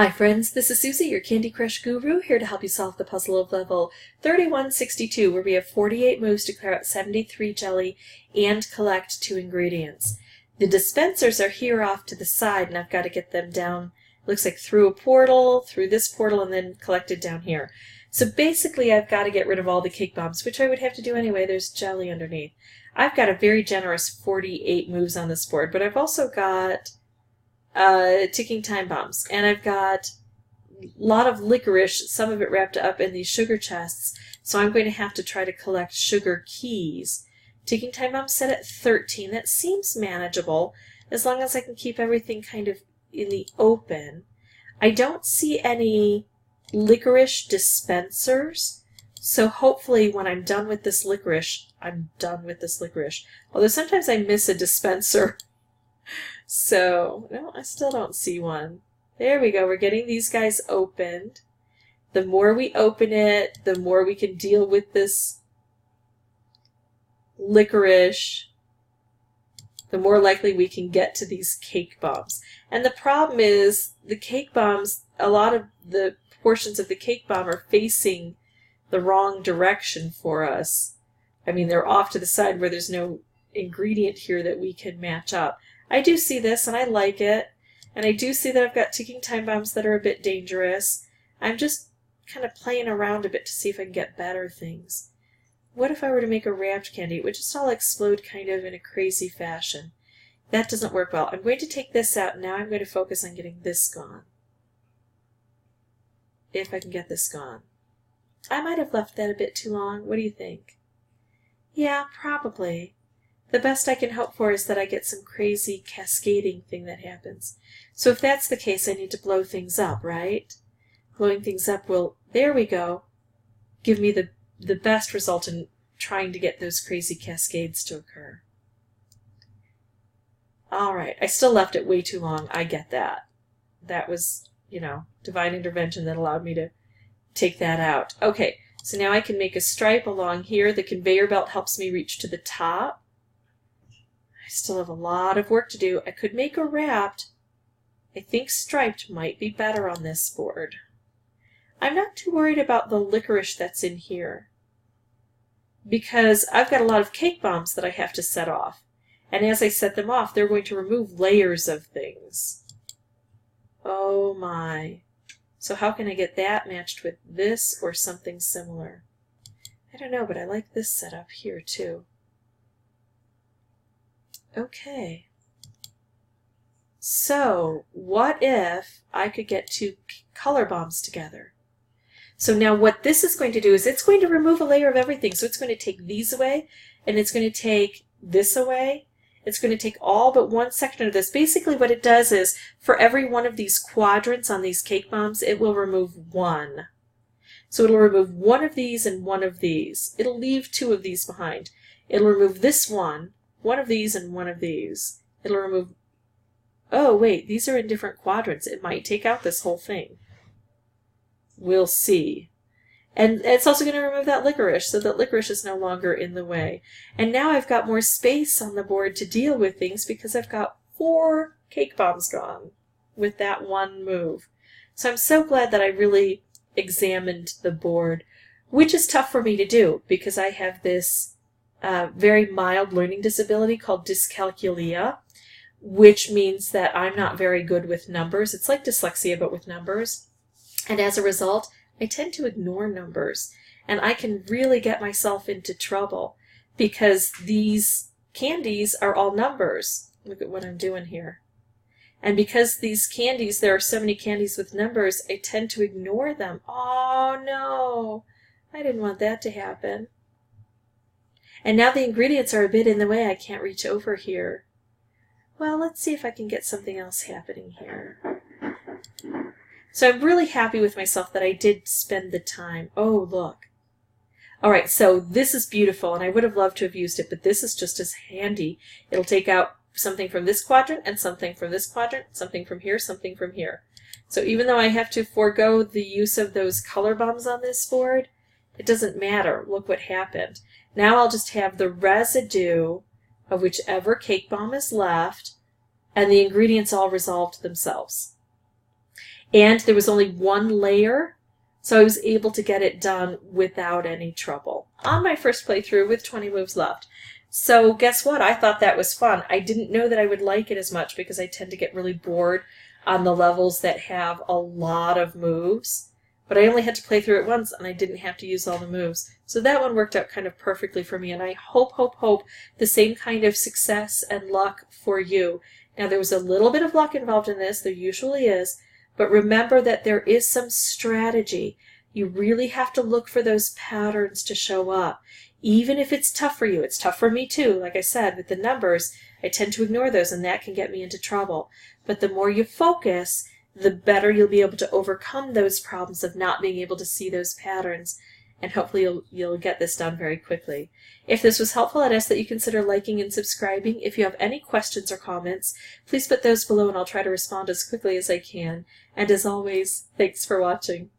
Hi friends, this is Susie, your Candy Crush guru, here to help you solve the puzzle of level 3162, where we have 48 moves to clear out 73 jelly and collect 2 ingredients. The dispensers are here off to the side, and I've got to get them down, looks like through a portal, through this portal, and then collected down here. So basically I've got to get rid of all the cake bombs, which I would have to do anyway. There's jelly underneath. I've got a very generous 48 moves on this board, but I've also got ticking time bombs, and I've got a lot of licorice, some of it wrapped up in these sugar chests, so I'm going to have to try to collect sugar keys. Ticking time bombs set at 13. That seems manageable as long as I can keep everything kind of in the open. I don't see any licorice dispensers, so hopefully when I'm done with this licorice, I'm done with this licorice. Although sometimes I miss a dispenser. So, no, I still don't see one. There we go. We're getting these guys opened. The more we open it, the more we can deal with this licorice, the more likely we can get to these cake bombs. And the problem is the cake bombs, a lot of the portions of the cake bomb are facing the wrong direction for us. I mean, they're off to the side where there's no ingredient here that we can match up. I do see this, and I like it. And I do see that I've got ticking time bombs that are a bit dangerous. I'm just kind of playing around a bit to see if I can get better things. What if I were to make a wrapped candy? It would just all explode kind of in a crazy fashion. That doesn't work well. I'm going to take this out, and now I'm going to focus on getting this gone. If I can get this gone. I might have left that a bit too long. What do you think? Yeah, probably. The best I can hope for is that I get some crazy cascading thing that happens. So if that's the case, I need to blow things up, right? Blowing things up will, there we go, give me the best result in trying to get those crazy cascades to occur. Alright, I still left it way too long. I get that. That was, divine intervention that allowed me to take that out. Okay, so now I can make a stripe along here. The conveyor belt helps me reach to the top. I still have a lot of work to do. I could make a wrapped. I think striped might be better on this board. I'm not too worried about the licorice that's in here, because I've got a lot of cake bombs that I have to set off. And as I set them off, they're going to remove layers of things. Oh my. So how can I get that matched with this or something similar? I don't know, but I like this setup here too. Okay. So, what if I could get 2 color bombs together? So now what this is going to do is it's going to remove a layer of everything. So it's going to take these away, and it's going to take this away. It's going to take all but one section of this. Basically what it does is, for every one of these quadrants on these cake bombs, it will remove one. So it'll remove one of these and one of these. It'll leave 2 of these behind. It'll remove this one of these, and one of these. It'll remove... Oh, wait, these are in different quadrants. It might take out this whole thing. We'll see. And it's also going to remove that licorice, so that licorice is no longer in the way. And now I've got more space on the board to deal with things because I've got 4 cake bombs gone with that one move. So I'm so glad that I really examined the board, which is tough for me to do because I have this very mild learning disability called dyscalculia, which means that I'm not very good with numbers. It's like dyslexia, but with numbers. And as a result, I tend to ignore numbers. And I can really get myself into trouble because these candies are all numbers. Look at what I'm doing here. And because these candies, there are so many candies with numbers, I tend to ignore them. Oh no, I didn't want that to happen. And now the ingredients are a bit in the way. I can't reach over here. Well, let's see if I can get something else happening here. So I'm really happy with myself that I did spend the time. Oh, look. Alright, so this is beautiful, and I would have loved to have used it, but this is just as handy. It'll take out something from this quadrant, and something from this quadrant, something from here, something from here. So even though I have to forego the use of those color bombs on this board, it doesn't matter. Look what happened. Now I'll just have the residue of whichever cake bomb is left, and the ingredients all resolved themselves. and there was only one layer, so I was able to get it done without any trouble on my first playthrough with 20 moves left. So guess what? I thought that was fun. I didn't know that I would like it as much because I tend to get really bored on the levels that have a lot of moves. But I only had to play through it once and I didn't have to use all the moves. So that one worked out kind of perfectly for me, and I hope the same kind of success and luck for you. Now there was a little bit of luck involved in this, there usually is, but remember that there is some strategy. You really have to look for those patterns to show up. Even if it's tough for you, it's tough for me too. Like I said, with the numbers, I tend to ignore those and that can get me into trouble. But the more you focus, the better you'll be able to overcome those problems of not being able to see those patterns. And hopefully you'll get this done very quickly. If this was helpful, I'd ask that you consider liking and subscribing. If you have any questions or comments, please put those below and I'll try to respond as quickly as I can. And as always, thanks for watching.